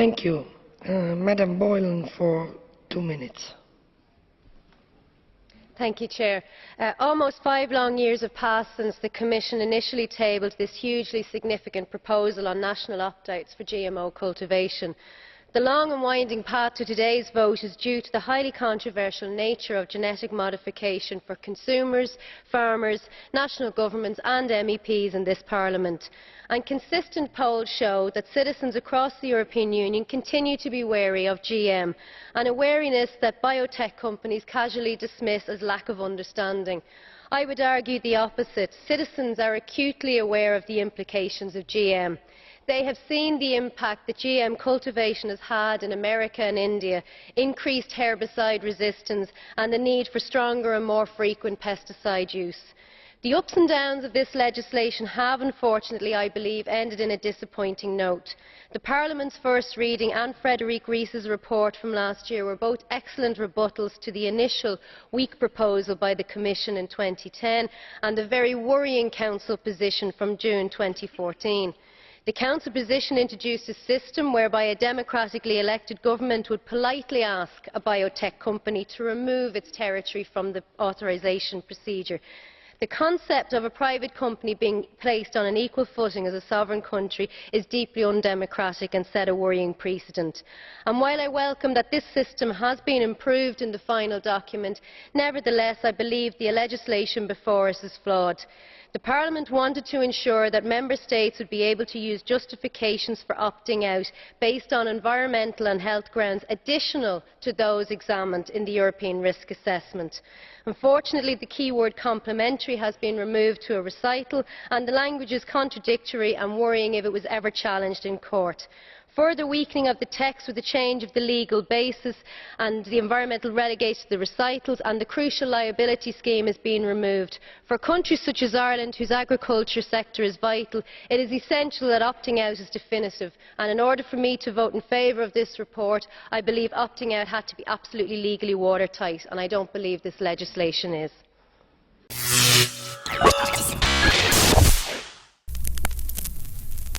Thank you. Madam Boylan for 2 minutes. Thank you, Chair. Almost 5 long years have passed since the Commission initially tabled this hugely significant proposal on national opt-outs for GMO cultivation. The long and winding path to today's vote is due to the highly controversial nature of genetic modification for consumers, farmers, national governments and MEPs in this Parliament. And consistent polls show that citizens across the European Union continue to be wary of GM, and a wariness that biotech companies casually dismiss as lack of understanding. I would argue the opposite. Citizens are acutely aware of the implications of GM. They have seen the impact that GM cultivation has had in America and India, increased herbicide resistance and the need for stronger and more frequent pesticide use. The ups and downs of this legislation have, unfortunately, I believe, ended in a disappointing note. The Parliament's first reading and Frédérique Ries's report from last year were both excellent rebuttals to the initial weak proposal by the Commission in 2010 and the very worrying Council position from June 2014. The Council position introduced a system whereby a democratically elected government would politely ask a biotech company to remove its territory from the authorisation procedure. The concept of a private company being placed on an equal footing as a sovereign country is deeply undemocratic and set a worrying precedent. And while I welcome that this system has been improved in the final document, nevertheless I believe the legislation before us is flawed. The Parliament wanted to ensure that Member States would be able to use justifications for opting out based on environmental and health grounds additional to those examined in the European risk assessment. Unfortunately, the keyword complementary has been removed to a recital, and the language is contradictory and worrying if it was ever challenged in court. Further weakening of the text with the change of the legal basis and the environmental relegated to the recitals, and the crucial liability scheme is being removed. For countries such as Ireland, whose agriculture sector is vital, it is essential that opting out is definitive, and in order for me to vote in favour of this report, I believe opting out had to be absolutely legally watertight, and I do not believe this legislation is.